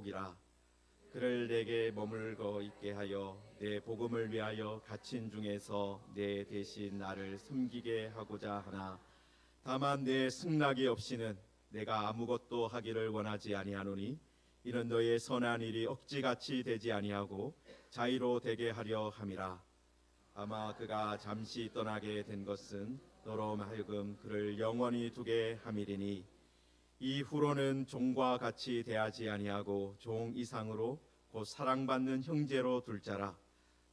신복이라. 그를 내게 머물고 있게 하여 내 복음을 위하여 갇힌 중에서 내 대신 나를 섬기게 하고자 하나, 다만 내 승낙이 없이는 내가 아무것도 하기를 원하지 아니하노니, 이는 너의 선한 일이 억지같이 되지 아니하고 자의로 되게 하려 함이라. 아마 그가 잠시 떠나게 된 것은 너로 하여금 그를 영원히 두게 함이리니, 이후로는 종과 같이 대하지 아니하고 종 이상으로 곧 사랑받는 형제로 둘 자라.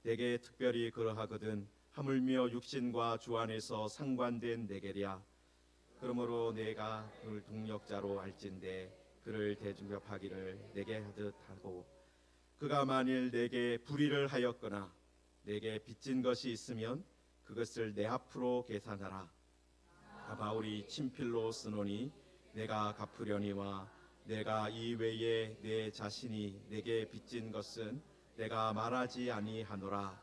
내게 특별히 그러하거든 하물며 육신과 주 안에서 상관된 내게랴. 그러므로 내가 그를 동력자로 할진대 그를 대중협하기를 내게 하듯 하고, 그가 만일 내게 불의를 하였거나 내게 빚진 것이 있으면 그것을 내 앞으로 계산하라. 바울이 친필로 쓰노니 내가 갚으려니와, 내가 이외에 내 자신이 내게 빚진 것은 내가 말하지 아니하노라.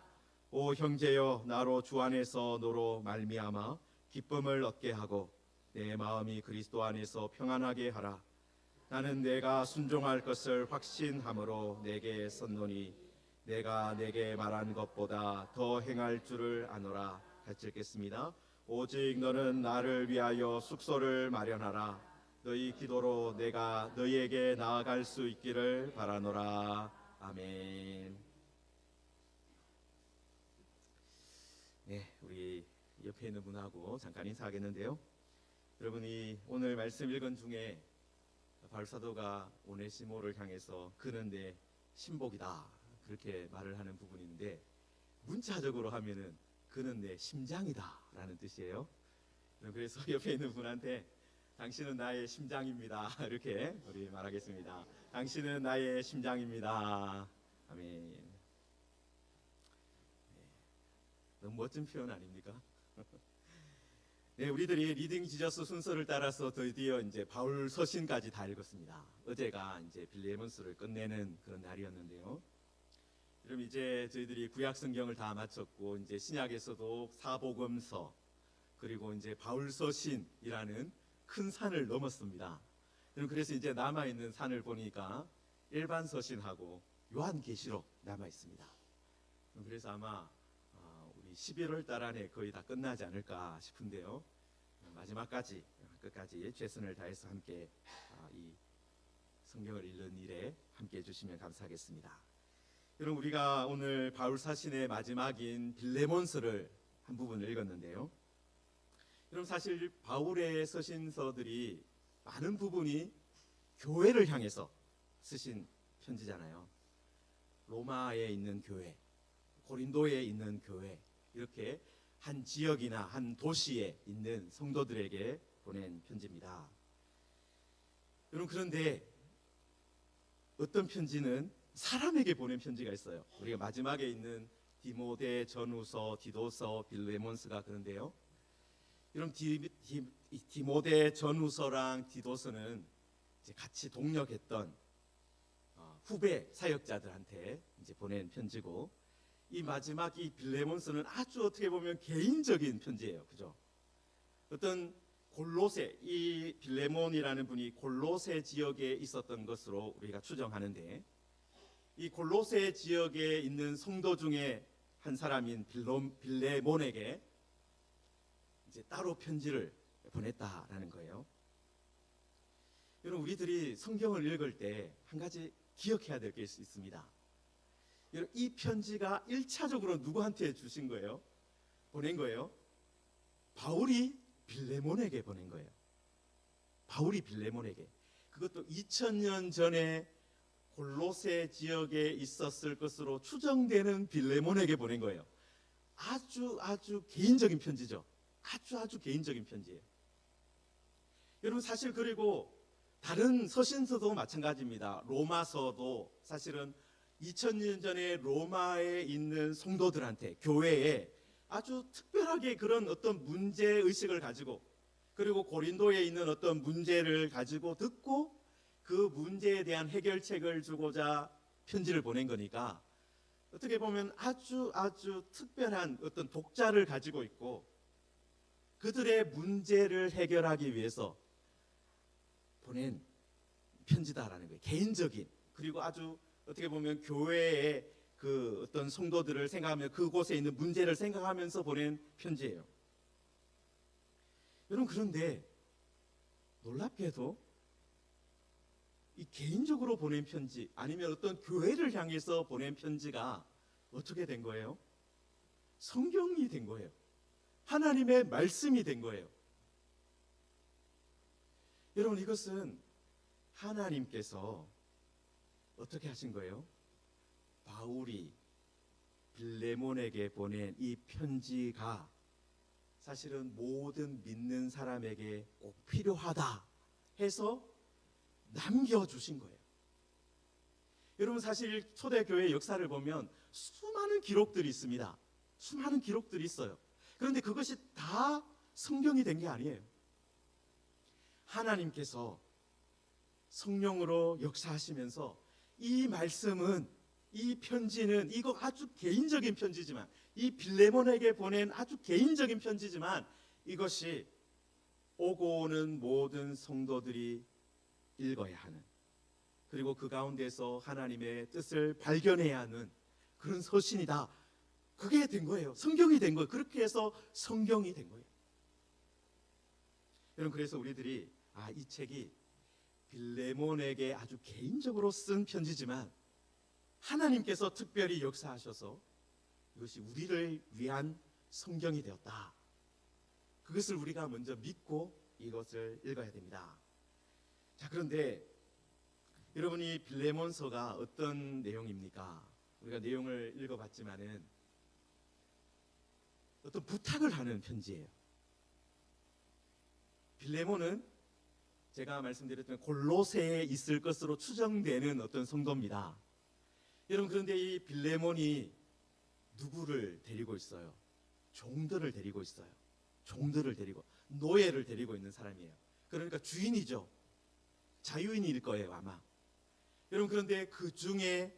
오 형제여, 나로 주 안에서 너로 말미암아 기쁨을 얻게 하고 내 마음이 그리스도 안에서 평안하게 하라. 나는 내가 순종할 것을 확신함으로 내게 썼노니, 내가 내게 말한 것보다 더 행할 줄을 아노라. 같이 읽겠습니다. 오직 너는 나를 위하여 숙소를 마련하라. 너희 기도로 내가 너희에게 나아갈 수 있기를 바라노라. 아멘. 네, 우리 옆에 있는 분하고 잠깐 인사하겠는데요. 여러분이 오늘 말씀 읽은 중에 바울 사도가 오네시모를 향해서 그는 내 신복이다 그렇게 말을 하는 부분인데, 문자적으로 하면은 그는 내 심장이다 라는 뜻이에요. 그래서 옆에 있는 분한테 당신은 나의 심장입니다 이렇게 우리 말하겠습니다. 당신은 나의 심장입니다. 아멘. 네, 너무 멋진 표현 아닙니까? 네, 우리들이 리딩 지저스 순서를 따라서 드디어 이제 바울 서신까지 다 읽었습니다. 어제가 이제 빌레몬스를 끝내는 그런 날이었는데요. 그럼 이제 저희들이 구약 성경을 다 마쳤고 이제 신약에서도 사복음서 그리고 이제 바울 서신이라는 큰 산을 넘었습니다. 그래서 이제 남아 있는 산을 보니까 일반 서신하고 요한계시록 남아 있습니다. 그래서 아마 우리 11월 달 안에 거의 다 끝나지 않을까 싶은데요. 마지막까지 끝까지 최선을 다해서 함께 이 성경을 읽는 일에 함께 해주시면 감사하겠습니다. 여러분, 우리가 오늘 바울 사신의 마지막인 빌레몬서를 한 부분을 읽었는데요. 여러분, 사실 바울의 서신서들이 많은 부분이 교회를 향해서 쓰신 편지잖아요. 로마에 있는 교회, 고린도에 있는 교회, 이렇게 한 지역이나 한 도시에 있는 성도들에게 보낸 편지입니다. 여러분, 그런데 어떤 편지는 사람에게 보낸 편지가 있어요. 우리가 마지막에 있는 디모데 전후서, 디도서, 빌레몬스가 그런데요. 여러분, 디모데 전후서랑 디도서는 이제 같이 동역했던 후배 사역자들한테 이제 보낸 편지고, 이 마지막 이 빌레몬스는 아주 어떻게 보면 개인적인 편지예요. 그죠? 어떤 골로새, 이 빌레몬이라는 분이 골로새 지역에 있었던 것으로 우리가 추정하는데, 이 골로새 지역에 있는 성도 중에 한 사람인 빌레몬에게 이제 따로 편지를 보냈다라는 거예요. 여러분, 우리들이 성경을 읽을 때 한 가지 기억해야 될 게 있습니다. 여러분, 이 편지가 1차적으로 누구한테 주신 거예요? 보낸 거예요? 바울이 빌레몬에게 보낸 거예요. 바울이 빌레몬에게. 그것도 2000년 전에 골로새 지역에 있었을 것으로 추정되는 빌레몬에게 보낸 거예요. 아주 개인적인 편지죠. 아주 개인적인 편지예요. 여러분, 사실 그리고 다른 서신서도 마찬가지입니다. 로마서도 사실은 2000년 전에 로마에 있는 성도들한테, 교회에 아주 특별하게 그런 어떤 문제의식을 가지고, 그리고 고린도에 있는 어떤 문제를 가지고 듣고 그 문제에 대한 해결책을 주고자 편지를 보낸 거니까, 어떻게 보면 아주 특별한 어떤 독자를 가지고 있고, 그들의 문제를 해결하기 위해서 보낸 편지다라는 거예요. 개인적인 그리고 아주 어떻게 보면 교회의 그 어떤 성도들을 생각하며 그곳에 있는 문제를 생각하면서 보낸 편지예요. 여러분, 그런데 놀랍게도 이 개인적으로 보낸 편지 아니면 어떤 교회를 향해서 보낸 편지가 어떻게 된 거예요? 성경이 된 거예요. 하나님의 말씀이 된 거예요. 여러분, 이것은 하나님께서 어떻게 하신 거예요? 바울이 빌레몬에게 보낸 이 편지가 사실은 모든 믿는 사람에게 꼭 필요하다 해서 남겨주신 거예요. 여러분, 사실 초대교회 역사를 보면 수많은 기록들이 있습니다. 수많은 기록들이 있어요. 그런데 그것이 다 성경이 된 게 아니에요. 하나님께서 성령으로 역사하시면서 이 말씀은, 이 편지는, 이거 아주 개인적인 편지지만, 이 빌레몬에게 보낸 아주 개인적인 편지지만 이것이 오고 오는 모든 성도들이 읽어야 하는, 그리고 그 가운데서 하나님의 뜻을 발견해야 하는 그런 서신이다. 그게 된 거예요. 성경이 된 거예요. 그렇게 해서 성경이 된 거예요. 여러분, 그래서 우리들이 이 책이 빌레몬에게 아주 개인적으로 쓴 편지지만 하나님께서 특별히 역사하셔서 이것이 우리를 위한 성경이 되었다. 그것을 우리가 먼저 믿고 이것을 읽어야 됩니다. 자, 그런데 여러분이 빌레몬서가 어떤 내용입니까? 우리가 내용을 읽어봤지만은 어떤 부탁을 하는 편지예요. 빌레몬은 제가 말씀드렸던 골로새에 있을 것으로 추정되는 어떤 성도입니다. 여러분, 그런데 이 빌레몬이 누구를 데리고 있어요? 종들을 데리고 있어요. 종들을 데리고, 노예를 데리고 있는 사람이에요. 그러니까 주인이죠. 자유인일 거예요, 아마. 여러분, 그런데 그 중에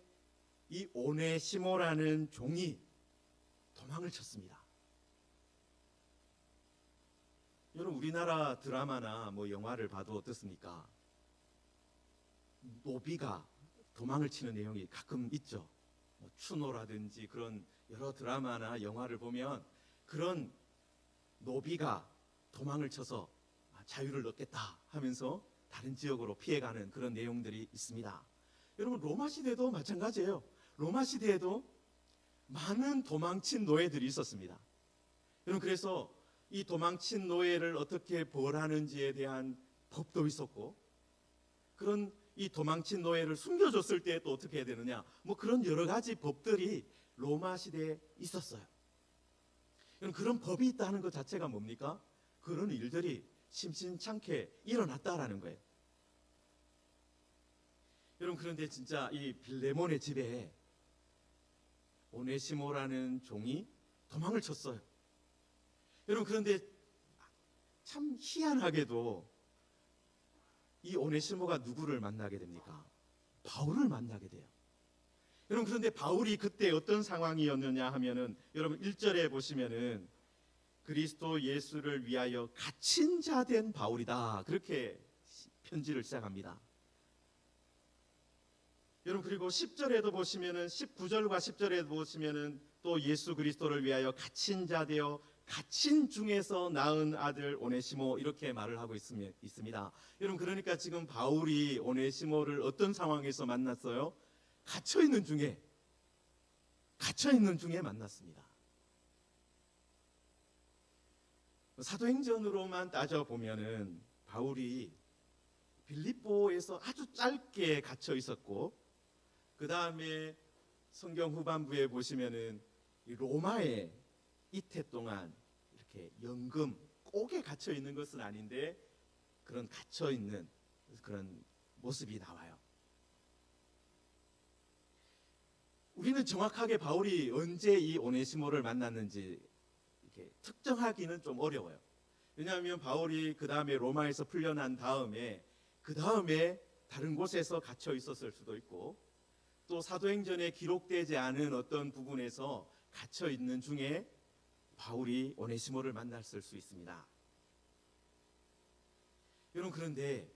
이 오네시모라는 종이 도망을 쳤습니다. 여러분, 우리나라 드라마나 뭐 영화를 봐도 어떻습니까? 노비가 도망을 치는 내용이 가끔 있죠. 뭐 추노라든지 그런 여러 드라마나 영화를 보면 그런 노비가 도망을 쳐서 자유를 얻겠다 하면서 다른 지역으로 피해가는 그런 내용들이 있습니다. 여러분, 로마 시대도 마찬가지예요. 로마 시대에도 많은 도망친 노예들이 있었습니다. 여러분, 그래서 이 도망친 노예를 어떻게 벌하는지에 대한 법도 있었고, 그런 이 도망친 노예를 숨겨줬을 때 또 어떻게 해야 되느냐, 뭐 그런 여러 가지 법들이 로마 시대에 있었어요. 그런 법이 있다는 것 자체가 뭡니까? 그런 일들이 심심찮게 일어났다라는 거예요. 여러분, 그런데 진짜 이 빌레몬의 집에 오네시모라는 종이 도망을 쳤어요. 여러분, 그런데 참 희한하게도 이 오네시모가 누구를 만나게 됩니까? 바울을 만나게 돼요. 여러분, 그런데 바울이 그때 어떤 상황이었느냐 하면은, 여러분 1절에 보시면은 그리스도 예수를 위하여 갇힌 자 된 바울이다, 그렇게 편지를 시작합니다. 여러분, 그리고 10절에도 보시면은, 19절과 10절에도 보시면은 또 예수 그리스도를 위하여 갇힌 자 되어 갇힌 중에서 낳은 아들 오네시모, 이렇게 말을 하고 있습니다. 여러분, 그러니까 지금 바울이 오네시모를 어떤 상황에서 만났어요? 갇혀있는 중에 만났습니다. 사도행전으로만 따져보면은 바울이 빌립보에서 아주 짧게 갇혀 있었고, 그 다음에 성경 후반부에 보시면은 로마에 이태 동안 이렇게 연금 꼭에 갇혀 있는 것은 아닌데 그런 갇혀 있는 그런 모습이 나와요. 우리는 정확하게 바울이 언제 이 오네시모를 만났는지 이렇게 특정하기는 좀 어려워요. 왜냐하면 바울이 그 다음에 로마에서 풀려난 다음에 그 다음에 다른 곳에서 갇혀 있었을 수도 있고, 또 사도행전에 기록되지 않은 어떤 부분에서 갇혀 있는 중에 바울이 오네시모를 만났을 수 있습니다. 여러분, 그런데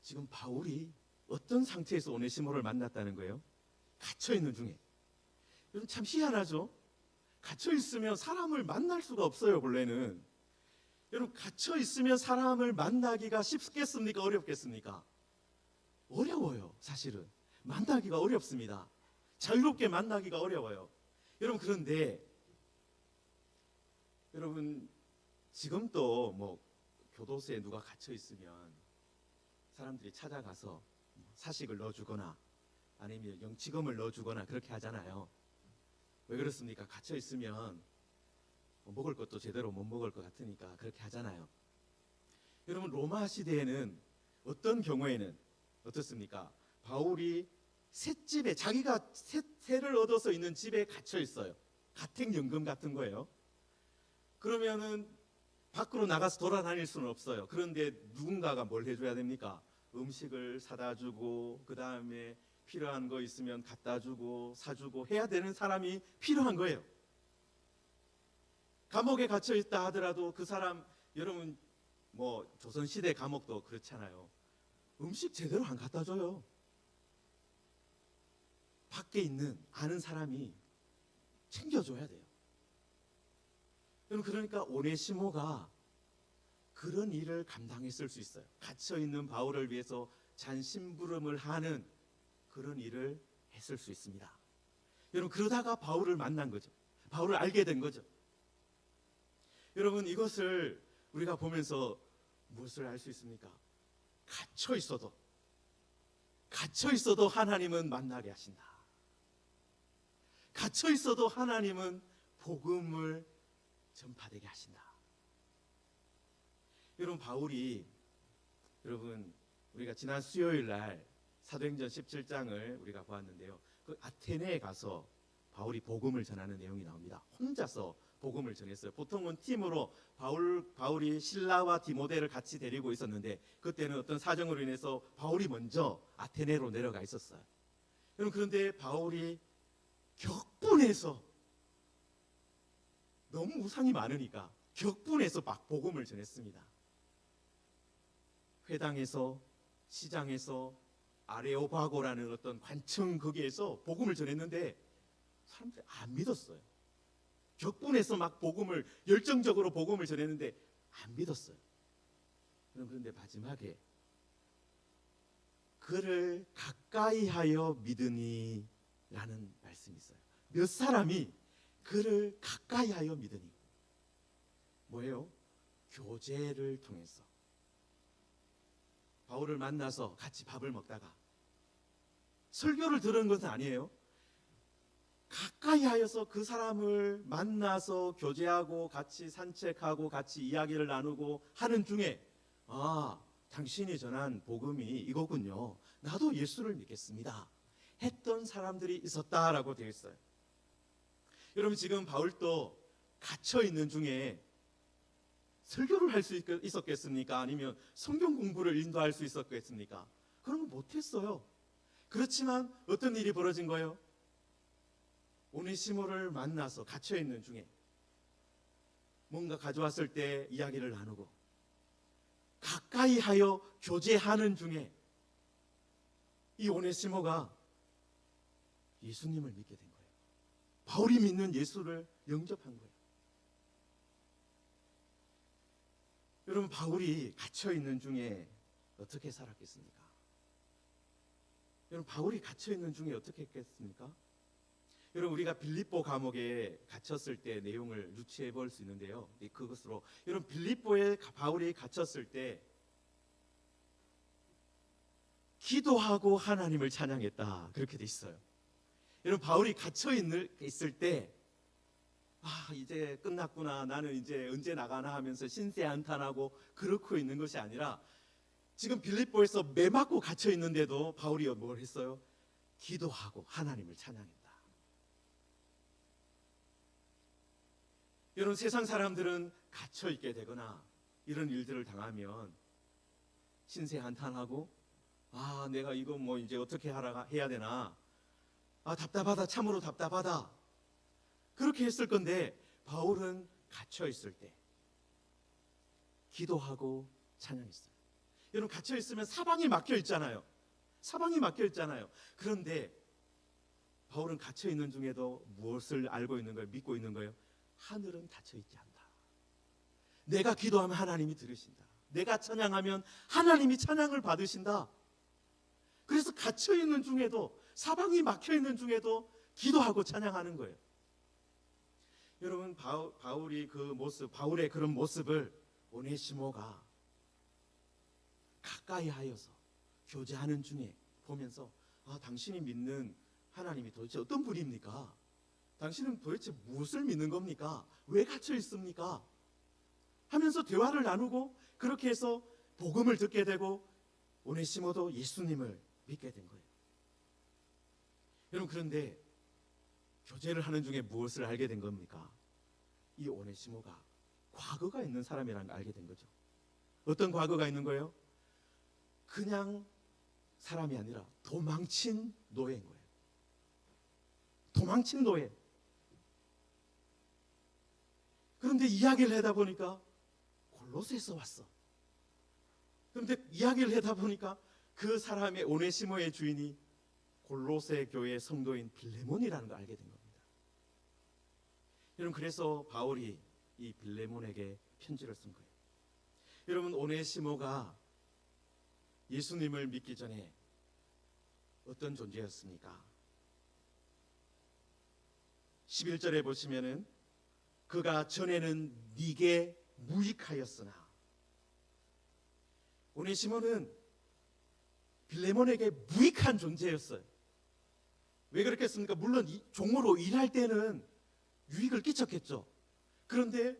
지금 바울이 어떤 상태에서 오네시모를 만났다는 거예요? 갇혀 있는 중에. 여러분 참 희한하죠? 갇혀 있으면 사람을 만날 수가 없어요, 본래는. 여러분 갇혀 있으면 사람을 만나기가 쉽겠습니까? 어렵겠습니까? 어려워요, 사실은. 만나기가 어렵습니다. 자유롭게 만나기가 어려워요. 여러분 그런데 여러분 지금도 뭐 교도소에 누가 갇혀 있으면 사람들이 찾아가서 사식을 넣어주거나 아니면 영치금을 넣어주거나 그렇게 하잖아요. 왜 그렇습니까? 갇혀 있으면 먹을 것도 제대로 못 먹을 것 같으니까 그렇게 하잖아요. 여러분 로마 시대에는 어떤 경우에는 어떻습니까? 바울이 셋집에 자기가 새를 얻어서 있는 집에 갇혀 있어요. 가택연금 같은 거예요. 그러면은 밖으로 나가서 돌아다닐 수는 없어요. 그런데 누군가가 뭘 해줘야 됩니까? 음식을 사다 주고 그 다음에 필요한 거 있으면 갖다 주고 사주고 해야 되는 사람이 필요한 거예요. 감옥에 갇혀 있다 하더라도 그 사람, 여러분 뭐 조선시대 감옥도 그렇잖아요. 음식 제대로 안 갖다 줘요. 밖에 있는 아는 사람이 챙겨줘야 돼요. 그러니까 오네시모가 그런 일을 감당했을 수 있어요. 갇혀있는 바울을 위해서 잔심부름을 하는 그런 일을 했을 수 있습니다. 여러분 그러다가 바울을 만난 거죠. 바울을 알게 된 거죠. 여러분 이것을 우리가 보면서 무엇을 알 수 있습니까? 갇혀 있어도 하나님은 만나게 하신다. 갇혀 있어도 하나님은 복음을 전파되게 하신다. 여러분 바울이 여러분 우리가 지난 수요일 날 사도행전 17장을 우리가 보았는데요. 그 아테네에 가서 바울이 복음을 전하는 내용이 나옵니다. 혼자서 복음을 전했어요. 보통은 팀으로 바울이 신라와 디모데를 같이 데리고 있었는데 그때는 어떤 사정으로 인해서 바울이 먼저 아테네로 내려가 있었어요. 여러분 그런데 바울이 격분해서 너무 우상이 많으니까 격분해서 막 복음을 전했습니다. 회당에서 시장에서 아레오바고라는 어떤 관청 거기에서 복음을 전했는데 사람들이 안 믿었어요. 격분해서 막 열정적으로 복음을 전했는데 안 믿었어요. 그런데 마지막에 그를 가까이 하여 믿으니 라는 말씀이 있어요. 몇 사람이 그를 가까이 하여 믿으니 뭐예요? 교제를 통해서 바울을 만나서 같이 밥을 먹다가 설교를 들은 것은 아니에요. 가까이 하여서 그 사람을 만나서 교제하고 같이 산책하고 같이 이야기를 나누고 하는 중에 당신이 전한 복음이 이거군요. 나도 예수를 믿겠습니다. 했던 사람들이 있었다라고 되어 있어요. 여러분 지금 바울도 갇혀 있는 중에 설교를 할 수 있었겠습니까? 아니면 성경 공부를 인도할 수 있었겠습니까? 그런 거 못했어요. 그렇지만 어떤 일이 벌어진 거예요? 오네시모를 만나서 갇혀 있는 중에 뭔가 가져왔을 때 이야기를 나누고 가까이 하여 교제하는 중에 이 오네시모가 예수님을 믿게 된 거예요. 바울이 믿는 예수를 영접한 거예요. 여러분 바울이 갇혀 있는 중에 어떻게 살았겠습니까? 여러분 바울이 갇혀 있는 중에 어떻게 했겠습니까? 여러분 우리가 빌립보 감옥에 갇혔을 때 내용을 유추해 볼 수 있는데요. 그것으로 여러분 빌립보에 바울이 갇혔을 때 기도하고 하나님을 찬양했다 그렇게 돼 있어요. 여러분 바울이 갇혀 있을 때 이제 끝났구나, 나는 이제 언제 나가나 하면서 신세한탄하고 그렇고 있는 것이 아니라 지금 빌립보에서 매 맞고 갇혀 있는데도 바울이 뭘 했어요? 기도하고 하나님을 찬양했다. 여러분 세상 사람들은 갇혀 있게 되거나 이런 일들을 당하면 신세한탄하고 내가 이거 뭐 이제 어떻게 해야 되나, 답답하다, 참으로 답답하다 그렇게 했을 건데 바울은 갇혀 있을 때 기도하고 찬양했어요. 여러분 갇혀 있으면 사방이 막혀 있잖아요. 사방이 막혀 있잖아요. 그런데 바울은 갇혀 있는 중에도 무엇을 알고 있는 거예요? 믿고 있는 거예요? 하늘은 닫혀 있지 않다. 내가 기도하면 하나님이 들으신다. 내가 찬양하면 하나님이 찬양을 받으신다. 그래서 갇혀 있는 중에도, 사방이 막혀 있는 중에도 기도하고 찬양하는 거예요. 여러분, 바울의 그런 모습을 오네시모가 가까이 하여서 교제하는 중에 보면서, 당신이 믿는 하나님이 도대체 어떤 분입니까? 당신은 도대체 무엇을 믿는 겁니까? 왜 갇혀 있습니까? 하면서 대화를 나누고, 그렇게 해서 복음을 듣게 되고 오네시모도 예수님을 믿게 된 거예요. 여러분, 그런데 교제를 하는 중에 무엇을 알게 된 겁니까? 이 오네시모가 과거가 있는 사람이라는 걸 알게 된 거죠. 어떤 과거가 있는 거예요? 그냥 사람이 아니라 도망친 노예인 거예요. 도망친 노예. 그런데 이야기를 하다 보니까 골로새에서 왔어. 그런데 이야기를 하다 보니까 그 사람의 오네시모의 주인이 골로새 교회 성도인 빌레몬이라는 걸 알게 된 겁니다. 여러분, 그래서 바울이 이 빌레몬에게 편지를 쓴 거예요. 여러분, 오네시모가 예수님을 믿기 전에 어떤 존재였습니까? 11절에 보시면은 그가 전에는 네게 무익하였으나, 오네시모는 빌레몬에게 무익한 존재였어요. 왜 그렇겠습니까? 물론 종으로 일할 때는 유익을 끼쳤겠죠. 그런데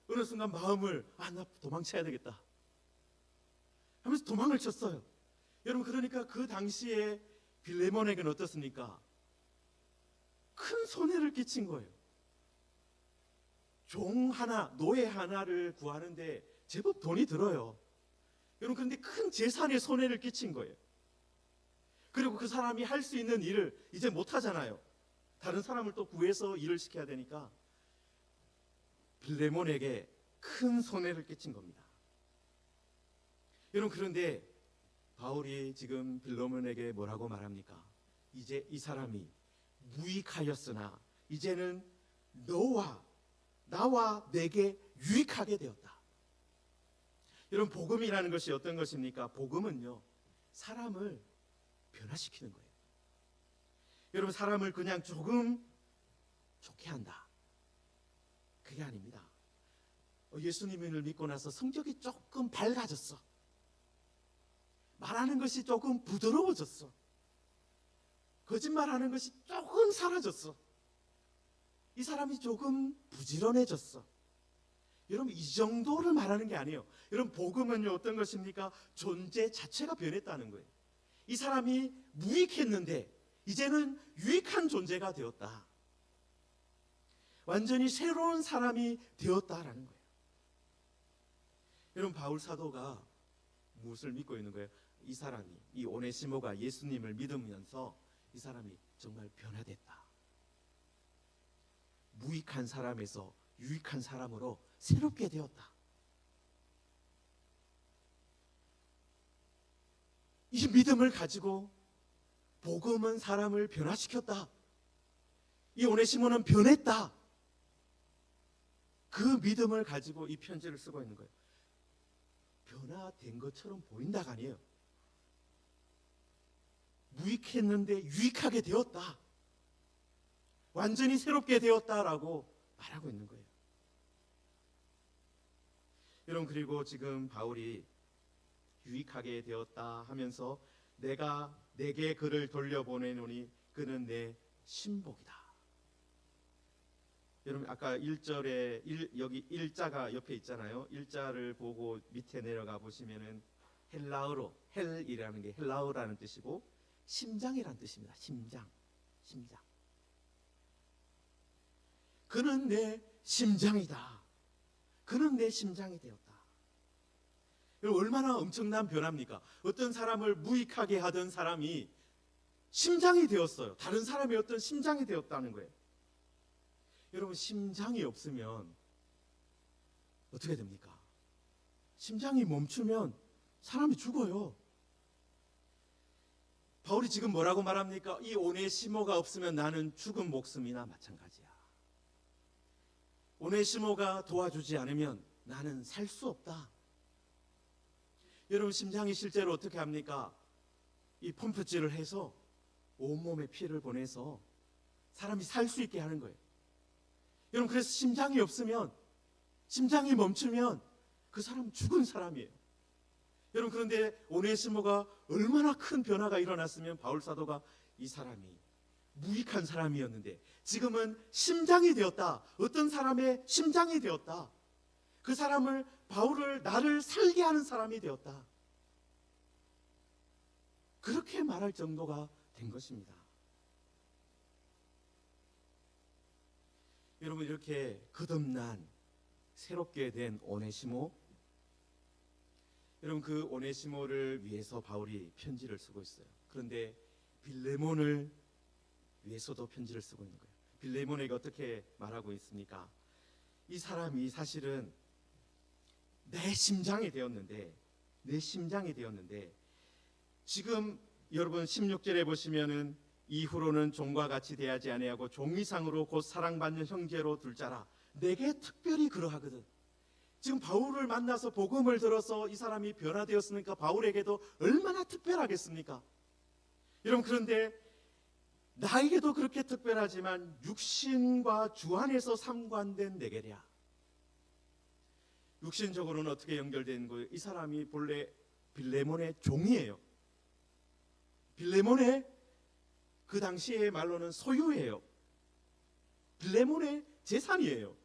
어느 순간 마음을 나 도망쳐야 되겠다 하면서 도망을 쳤어요. 여러분, 그러니까 그 당시에 빌레몬에게는 어떻습니까? 큰 손해를 끼친 거예요. 종 하나, 노예 하나를 구하는데 제법 돈이 들어요. 여러분, 그런데 큰 재산에 손해를 끼친 거예요. 그리고 그 사람이 할 수 있는 일을 이제 못 하잖아요. 다른 사람을 또 구해서 일을 시켜야 되니까 빌레몬에게 큰 손해를 끼친 겁니다. 여러분, 그런데 바울이 지금 빌레몬에게 뭐라고 말합니까? 이제 이 사람이 무익하였으나 이제는 나와 내게 유익하게 되었다. 여러분, 복음이라는 것이 어떤 것입니까? 복음은요, 사람을 변화시키는 거예요. 여러분, 사람을 그냥 조금 좋게 한다, 그게 아닙니다. 예수님을 믿고 나서 성격이 조금 밝아졌어. 말하는 것이 조금 부드러워졌어. 거짓말하는 것이 조금 사라졌어. 이 사람이 조금 부지런해졌어. 여러분, 이 정도를 말하는 게 아니에요. 여러분, 복음은요, 어떤 것입니까? 존재 자체가 변했다는 거예요. 이 사람이 무익했는데 이제는 유익한 존재가 되었다. 완전히 새로운 사람이 되었다라는 거예요. 여러분, 바울 사도가 무엇을 믿고 있는 거예요? 이 사람이, 이 오네시모가 예수님을 믿으면서 이 사람이 정말 변화됐다. 무익한 사람에서 유익한 사람으로 새롭게 되었다. 이 믿음을 가지고 복음은 사람을 변화시켰다. 이 오네시모는 변했다. 그 믿음을 가지고 이 편지를 쓰고 있는 거예요. 변화된 것처럼 보인다가 아니에요. 무익했는데 유익하게 되었다. 완전히 새롭게 되었다라고 말하고 있는 거예요. 여러분, 그리고 지금 바울이 유익하게 되었다 하면서 내가 내게 그를 돌려보내노니 그는 내 신복이다. 여러분, 아까 1절에 여기 일자가 옆에 있잖아요. 일자를 보고 밑에 내려가 보시면은 헬라어로, 헬이라는 게 헬라어라는 뜻이고 심장이라는 뜻입니다. 심장. 그는 내 심장이다. 그는 내 심장이 되었다. 얼마나 엄청난 변화입니까? 어떤 사람을 무익하게 하던 사람이 심장이 되었어요. 다른 사람의 어떤 심장이 되었다는 거예요. 여러분, 심장이 없으면 어떻게 됩니까? 심장이 멈추면 사람이 죽어요. 바울이 지금 뭐라고 말합니까? 이 오네시모가 없으면 나는 죽은 목숨이나 마찬가지야. 오네시모가 도와주지 않으면 나는 살 수 없다. 여러분, 심장이 실제로 어떻게 합니까? 이 펌프질을 해서 온몸에 피를 보내서 사람이 살 수 있게 하는 거예요. 여러분, 그래서 심장이 없으면, 심장이 멈추면 그 사람은 죽은 사람이에요. 여러분, 그런데 오네시모가 얼마나 큰 변화가 일어났으면 바울 사도가 이 사람이 무익한 사람이었는데 지금은 심장이 되었다. 어떤 사람의 심장이 되었다. 그 사람을, 바울을, 나를 살게 하는 사람이 되었다. 그렇게 말할 정도가 된 것입니다. 여러분, 이렇게 거듭난 새롭게 된 오네시모, 여러분, 그 오네시모를 위해서 바울이 편지를 쓰고 있어요. 그런데 빌레몬을 위해서도 편지를 쓰고 있는 거예요. 빌레몬에게 어떻게 말하고 있습니까? 이 사람이 사실은 내 심장이 되었는데 지금 여러분 16절에 보시면은 이후로는 종과 같이 대하지 아니하고 종이상으로 곧 사랑받는 형제로 둘 자라. 내게 특별히 그러하거든. 지금 바울을 만나서 복음을 들어서 이 사람이 변화되었으니까 바울에게도 얼마나 특별하겠습니까? 여러분, 그런데 나에게도 그렇게 특별하지만 육신과 주 안에서 상관된 내게랴. 육신적으로는 어떻게 연결된 거예요? 이 사람이 본래 빌레몬의 종이에요. 빌레몬의 그 당시의 말로는 소유예요. 빌레몬의 재산이에요.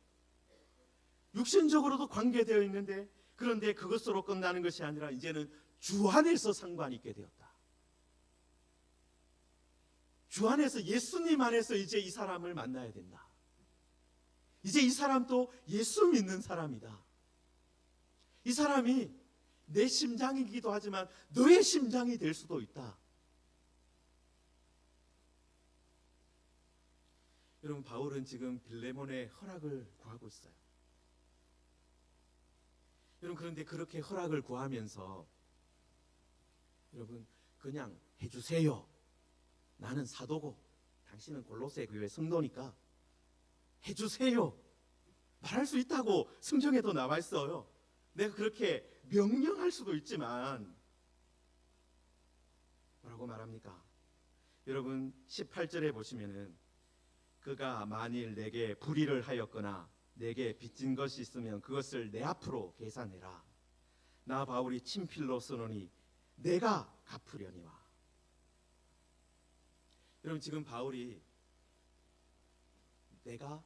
육신적으로도 관계되어 있는데, 그런데 그것으로 끝나는 것이 아니라 이제는 주 안에서 상관이 있게 되었다. 주 안에서, 예수님 안에서 이제 이 사람을 만나야 된다. 이제 이 사람도 예수 믿는 사람이다. 이 사람이 내 심장이기도 하지만 너의 심장이 될 수도 있다. 여러분, 바울은 지금 빌레몬의 허락을 구하고 있어요. 여러분, 그런데 그렇게 허락을 구하면서 여러분, 그냥 해주세요. 나는 사도고 당신은 골로새 교회 성도니까 해주세요. 말할 수 있다고 성경에도 나와 있어요. 내가 그렇게 명령할 수도 있지만 뭐라고 말합니까? 여러분, 18절에 보시면은 그가 만일 내게 불의를 하였거나 내게 빚진 것이 있으면 그것을 내 앞으로 계산해라. 나 바울이 친필로 쓰노니 내가 갚으려니와. 여러분, 지금 바울이 내가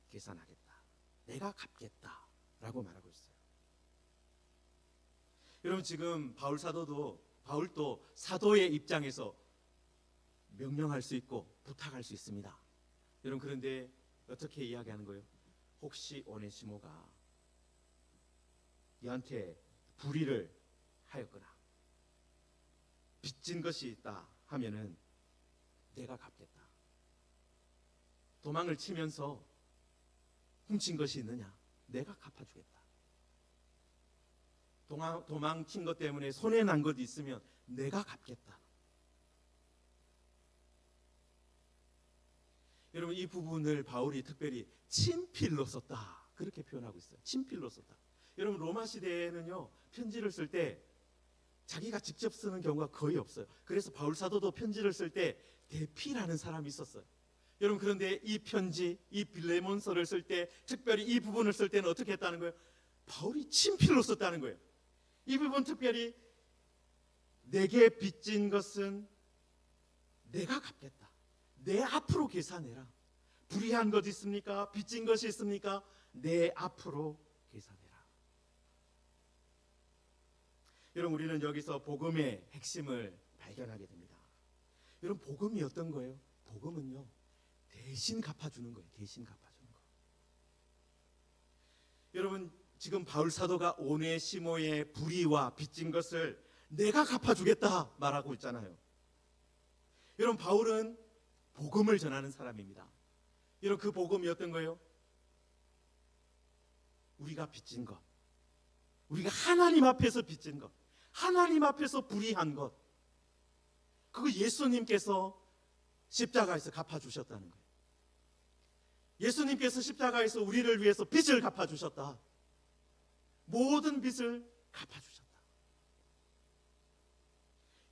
계산하겠다, 내가 갚겠다 라고 말하고 있어요. 여러분, 지금 바울도 사도의 입장에서 명령할 수 있고 부탁할 수 있습니다. 여러분, 그런데 어떻게 이야기하는 거예요? 혹시 오네시모가 너한테 불의를 하였거나 빚진 것이 있다 하면은 내가 갚겠다. 도망을 치면서 훔친 것이 있느냐? 내가 갚아주겠다. 도망친 것 때문에 손해난 것이 있으면 내가 갚겠다. 여러분, 이 부분을 바울이 특별히 친필로 썼다, 그렇게 표현하고 있어요. 친필로 썼다. 여러분, 로마 시대에는요, 편지를 쓸 때 자기가 직접 쓰는 경우가 거의 없어요. 그래서 바울 사도도 편지를 쓸 때 대피라는 사람이 있었어요. 여러분, 그런데 이 편지, 이 빌레몬서를 쓸 때, 특별히 이 부분을 쓸 때는 어떻게 했다는 거예요? 바울이 친필로 썼다는 거예요. 이 부분 특별히 내게 빚진 것은 내가 갚겠다. 내 앞으로 계산해라. 불의한 것 있습니까? 빚진 것이 있습니까? 내 앞으로 계산해라. 여러분, 우리는 여기서 복음의 핵심을 발견하게 됩니다. 여러분, 복음이 어떤 거예요? 복음은요, 대신 갚아주는 거예요. 대신 갚아주는 거. 여러분, 지금 바울 사도가 오네시모의 불의와 빚진 것을 내가 갚아주겠다 말하고 있잖아요. 여러분, 바울은 복음을 전하는 사람입니다. 여러분, 그 복음이 어떤 거예요? 우리가 빚진 것, 우리가 하나님 앞에서 빚진 것, 하나님 앞에서 불의한 것, 그거 예수님께서 십자가에서 갚아주셨다는 거예요. 예수님께서 십자가에서 우리를 위해서 빚을 갚아주셨다. 모든 빚을 갚아주셨다.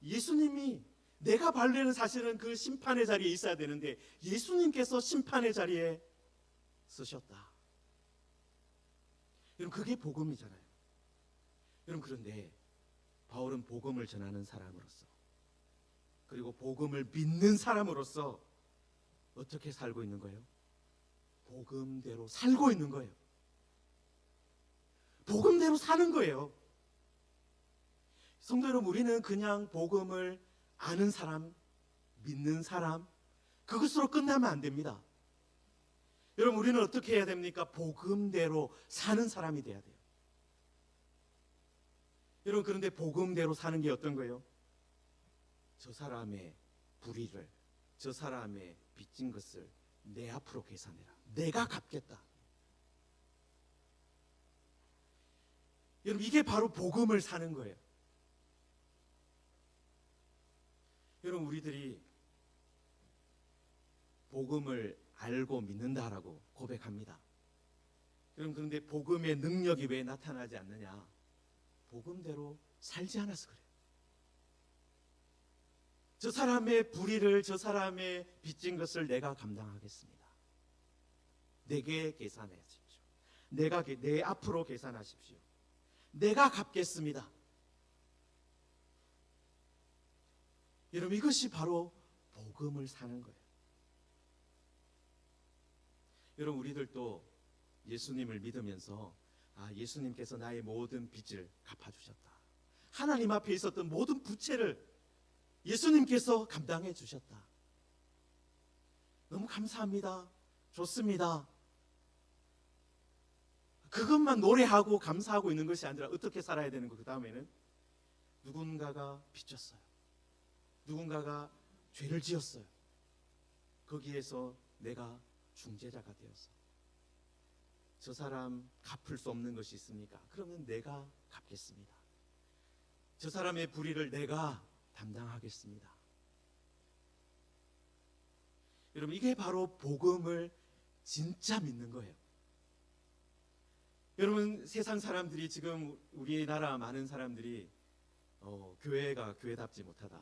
예수님이, 내가 발레는 사실은 그 심판의 자리에 있어야 되는데 예수님께서 심판의 자리에 서셨다. 여러분, 그게 복음이잖아요. 여러분, 그런데 바울은 복음을 전하는 사람으로서, 그리고 복음을 믿는 사람으로서 어떻게 살고 있는 거예요? 복음대로 살고 있는 거예요. 복음대로 사는 거예요. 성도 여러분, 우리는 그냥 복음을 아는 사람, 믿는 사람, 그것으로 끝나면 안 됩니다. 여러분, 우리는 어떻게 해야 됩니까? 복음대로 사는 사람이 돼야 돼요. 여러분, 그런데 복음대로 사는 게 어떤 거예요? 저 사람의 불의를, 저 사람의 빚진 것을 내 앞으로 계산해라. 내가 갚겠다. 여러분, 이게 바로 복음을 사는 거예요. 여러분, 우리들이 복음을 알고 믿는다라고 고백합니다. 여러분, 그런데 복음의 능력이 왜 나타나지 않느냐? 복음대로 살지 않아서 그래요. 저 사람의 불의를, 저 사람의 빚진 것을 내가 감당하겠습니다. 내게 계산하십시오. 내 앞으로 계산하십시오. 내가 갚겠습니다. 여러분, 이것이 바로 복음을 사는 거예요. 여러분, 우리들도 예수님을 믿으면서 예수님께서 나의 모든 빚을 갚아주셨다. 하나님 앞에 있었던 모든 부채를 예수님께서 감당해 주셨다. 너무 감사합니다. 좋습니다. 그것만 노래하고 감사하고 있는 것이 아니라 어떻게 살아야 되는 거, 그 다음에는 누군가가 빚졌어요. 누군가가 죄를 지었어요. 거기에서 내가 중재자가 되어서 저 사람 갚을 수 없는 것이 있습니까? 그러면 내가 갚겠습니다. 저 사람의 불의를 내가 담당하겠습니다. 여러분, 이게 바로 복음을 진짜 믿는 거예요. 여러분, 세상 사람들이, 지금 우리나라 많은 사람들이 교회가 교회답지 못하다,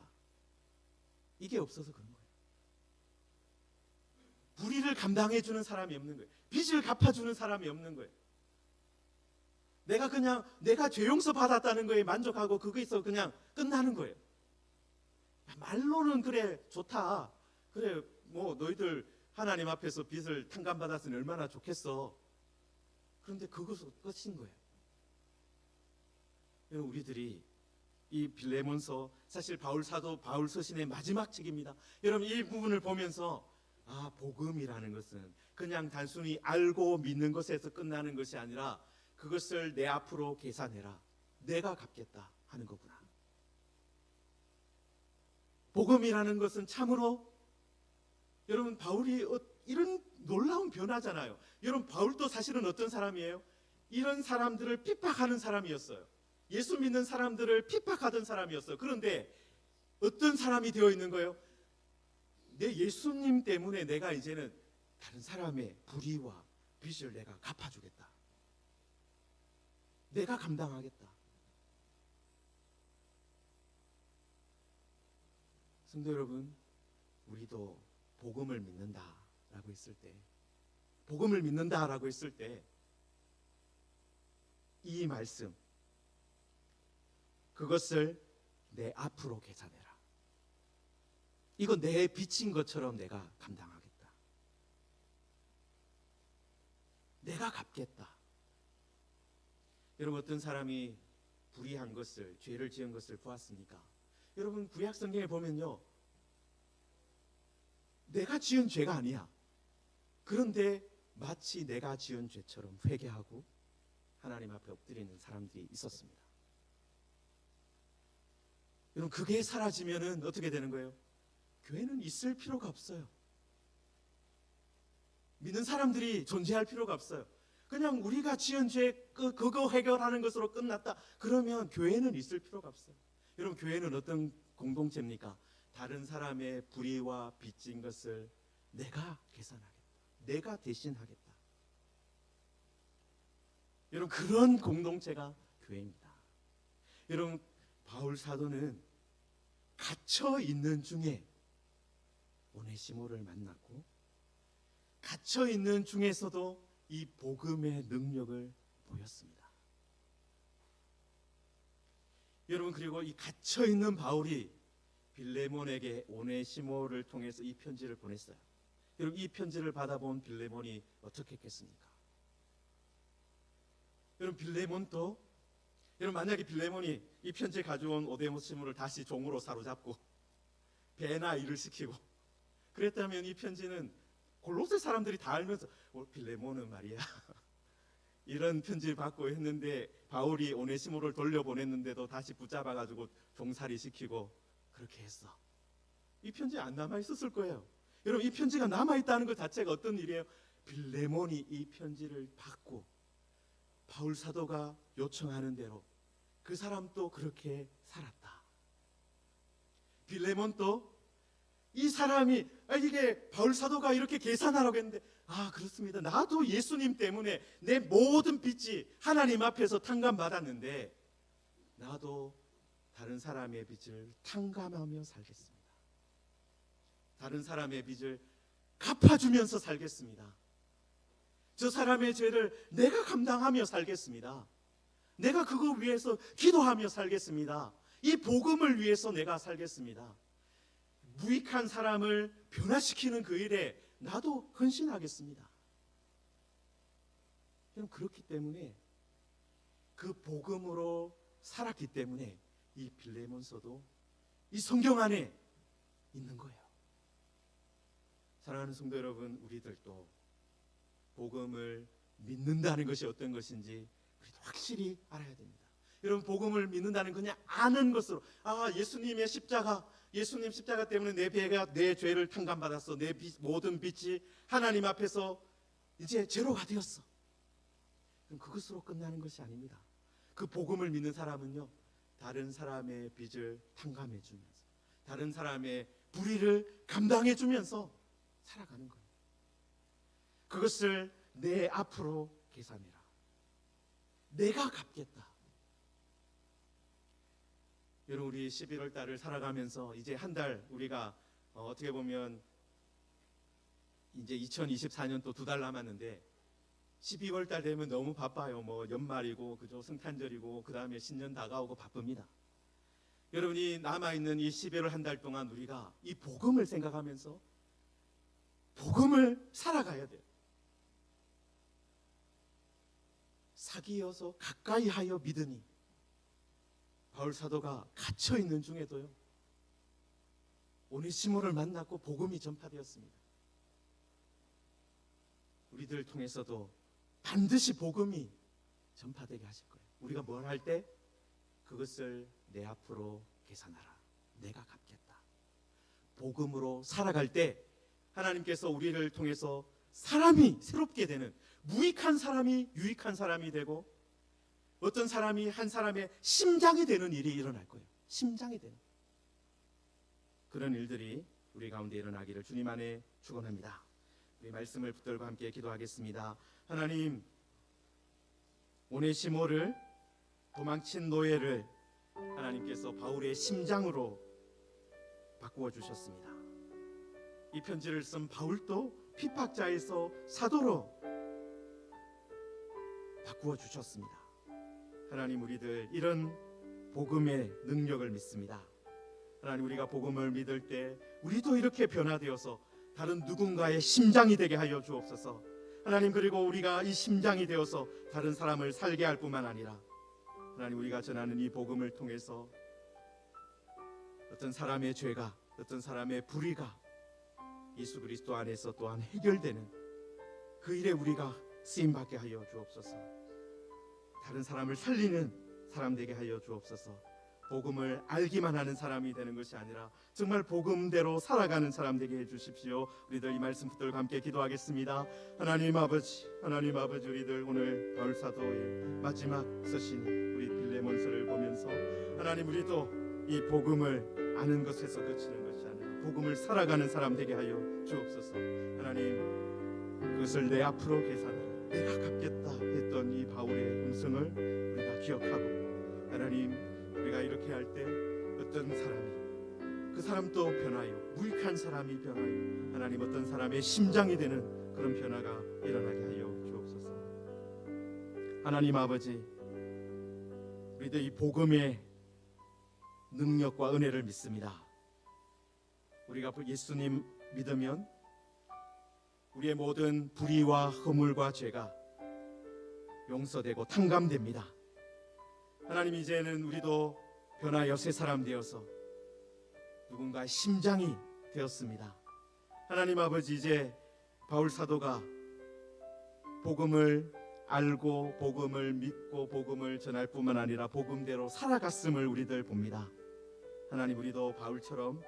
이게 없어서 그런 거예요. 불의를 감당해 주는 사람이 없는 거예요. 빚을 갚아주는 사람이 없는 거예요. 내가 죄 용서 받았다는 거에 만족하고 거기서 그냥 끝나는 거예요. 말로는 그래, 좋다. 그래, 뭐 너희들 하나님 앞에서 빚을 탕감받았으니 얼마나 좋겠어. 그런데 그것은 끝인 거예요. 우리들이 이 빌레몬서, 사실 바울 사도, 바울 서신의 마지막 책입니다. 여러분, 이 부분을 보면서 복음이라는 것은 그냥 단순히 알고 믿는 것에서 끝나는 것이 아니라 그것을 내 앞으로 계산해라. 내가 갚겠다 하는 거구나. 복음이라는 것은 참으로, 여러분, 바울이 이런 놀라운 변화잖아요. 여러분, 바울도 사실은 어떤 사람이에요? 이런 사람들을 핍박하는 사람이었어요. 예수 믿는 사람들을 핍박하던 사람이었어요. 그런데 어떤 사람이 되어 있는 거예요? 내 예수님 때문에 내가 이제는 다른 사람의 불의와 빚을 내가 갚아주겠다. 내가 감당하겠다. 성도 여러분, 우리도 복음을 믿는다라고 했을 때, 복음을 믿는다라고 했을 때 이 말씀, 그것을 내 앞으로 계산해라. 이거 내 빚인 것처럼 내가 감당하겠다. 내가 갚겠다. 여러분, 어떤 사람이 불의한 것을, 죄를 지은 것을 보았습니까? 여러분, 구약 성경에 보면요, 내가 지은 죄가 아니야. 그런데 마치 내가 지은 죄처럼 회개하고 하나님 앞에 엎드리는 사람들이 있었습니다. 여러분, 그게 사라지면은 어떻게 되는 거예요? 교회는 있을 필요가 없어요. 믿는 사람들이 존재할 필요가 없어요. 그냥 우리가 지은 죄 그거 해결하는 것으로 끝났다. 그러면 교회는 있을 필요가 없어요. 여러분, 교회는 어떤 공동체입니까? 다른 사람의 불의와 빚진 것을 내가 계산하겠다. 내가 대신하겠다. 여러분, 그런 공동체가 교회입니다. 여러분, 바울 사도는 갇혀 있는 중에 오네시모를 만났고, 갇혀 있는 중에서도 이 복음의 능력을 보였습니다. 여러분, 그리고 이 갇혀 있는 바울이 빌레몬에게 오네시모를 통해서 이 편지를 보냈어요. 여러분, 이 편지를 받아본 빌레몬이 어떻게 했겠습니까? 여러분, 빌레몬도, 여러분, 만약에 빌레몬이 이 편지 가져온 오네시모를 다시 종으로 사로잡고 배나 일을 시키고 그랬다면 이 편지는 골로새 사람들이 다 알면서 빌레몬은 말이야 이런 편지를 받고 했는데, 바울이 오네시모를 돌려보냈는데도 다시 붙잡아가지고 종살이 시키고 그렇게 했어. 이 편지 안 남아있었을 거예요. 여러분, 이 편지가 남아있다는 것 자체가 어떤 일이에요? 빌레몬이 이 편지를 받고 바울 사도가 요청하는 대로 그 사람도 그렇게 살았다. 빌레몬도 이 사람이 이게 바울 사도가 이렇게 계산하라고 했는데, 그렇습니다. 나도 예수님 때문에 내 모든 빚이 하나님 앞에서 탕감받았는데 나도 다른 사람의 빚을 탕감하며 살겠습니다. 다른 사람의 빚을 갚아주면서 살겠습니다. 저 사람의 죄를 내가 감당하며 살겠습니다. 내가 그거 위해서 기도하며 살겠습니다. 이 복음을 위해서 내가 살겠습니다. 무익한 사람을 변화시키는 그 일에 나도 헌신하겠습니다. 여러분, 그렇기 때문에 그 복음으로 살았기 때문에 이 빌레몬서도 이 성경 안에 있는 거예요. 사랑하는 성도 여러분, 우리들도 복음을 믿는다는 것이 어떤 것인지 우리도 확실히 알아야 됩니다. 여러분, 복음을 믿는다는 그냥 아는 것으로, 예수님의 십자가, 예수님 십자가 때문에 내 죄를 탕감받았어. 내 모든 빚이 하나님 앞에서 이제 제로가 되었어. 그럼 그것으로 끝나는 것이 아닙니다. 그 복음을 믿는 사람은요, 다른 사람의 빚을 탕감해 주면서, 다른 사람의 불의를 감당해 주면서 살아가는 거예요. 그것을 내 앞으로 계산해라. 내가 갚겠다. 여러분, 우리 11월 달을 살아가면서 이제 한 달, 우리가 어떻게 보면 이제 2024년 또 2달 남았는데, 12월 달 되면 너무 바빠요. 연말이고 그죠, 성탄절이고 그 다음에 신년 다가오고 바쁩니다. 여러분이 남아있는 이 11월 한 달 동안 우리가 이 복음을 생각하면서 복음을 살아가야 돼요. 사귀어서 가까이 하여 믿으니, 바울 사도가 갇혀 있는 중에도요, 오네시모를 만났고 복음이 전파되었습니다. 우리들 통해서도 반드시 복음이 전파되게 하실 거예요. 우리가 뭘 할 때 그것을 내 앞으로 계산하라. 내가 갚겠다. 복음으로 살아갈 때 하나님께서 우리를 통해서 사람이 새롭게 되는, 무익한 사람이 유익한 사람이 되고, 어떤 사람이 한 사람의 심장이 되는 일이 일어날 거예요. 심장이 되는 그런 일들이 우리 가운데 일어나기를 주님 안에 축원합니다. 우리 말씀을 붙들고 함께 기도하겠습니다. 하나님, 오네시모를, 도망친 노예를 하나님께서 바울의 심장으로 바꾸어 주셨습니다. 이 편지를 쓴 바울도 핍박자에서 사도로 바꾸어 주셨습니다. 하나님, 우리들 이런 복음의 능력을 믿습니다. 하나님, 우리가 복음을 믿을 때 우리도 이렇게 변화되어서 다른 누군가의 심장이 되게 하여 주옵소서. 하나님, 그리고 우리가 이 심장이 되어서 다른 사람을 살게 할 뿐만 아니라, 하나님, 우리가 전하는 이 복음을 통해서 어떤 사람의 죄가, 어떤 사람의 불의가 예수 그리스도 안에서 또한 해결되는 그 일에 우리가 쓰임받게 하여 주옵소서. 다른 사람을 살리는 사람 되게 하여 주옵소서. 복음을 알기만 하는 사람이 되는 것이 아니라 정말 복음대로 살아가는 사람 되게 해주십시오. 우리들 이 말씀 붙들고 함께 기도하겠습니다. 하나님 아버지, 우리들 오늘 바울 사도의 마지막 서신 우리 빌레몬서를 보면서, 하나님, 우리도 이 복음을 아는 것에서 그치는 것이 아니라 복음을 살아가는 사람 되게 하여 주옵소서. 하나님, 그것을 내 앞으로 계산하라. 내가 갚겠다 했던 이 바울의 음성을 우리가 기억하고, 하나님, 우리가 이렇게 할 때 어떤 사람이, 그 사람도 변하여, 무익한 사람이 변하여 하나님 어떤 사람의 심장이 되는 그런 변화가 일어나게 하여 주옵소서. 하나님 아버지, 우리도 이 복음의 능력과 은혜를 믿습니다. 우리가 예수님 믿으면 우리의 모든 불의와 허물과 죄가 용서되고 탕감됩니다. 하나님, 이제는 우리도 변하여 새 사람 되어서 누군가의 심장이 되었습니다. 하나님 아버지, 이제 바울 사도가 복음을 알고 복음을 믿고 복음을 전할 뿐만 아니라 복음대로 살아갔음을 우리들 봅니다. 하나님, 우리도 바울처럼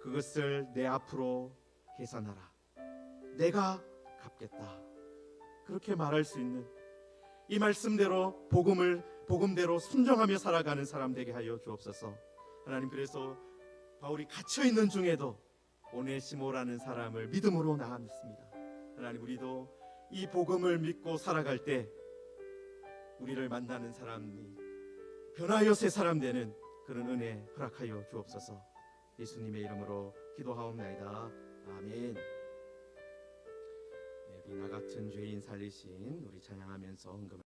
그것을 내 앞으로 계산하라, 내가 갚겠다, 그렇게 말할 수 있는 이 말씀대로 복음대로 순종하며 살아가는 사람 되게 하여 주옵소서. 하나님, 그래서 바울이 갇혀있는 중에도 오네시모라는 사람을 믿음으로 나아냈습니다. 하나님, 우리도 이 복음을 믿고 살아갈 때 우리를 만나는 사람이 변하여 새 사람 되는 그런 은혜 허락하여 주옵소서. 예수님의 이름으로 기도하옵나이다. 아멘. 네, 나 같은 죄인 살리신 우리 찬양하면서 헌금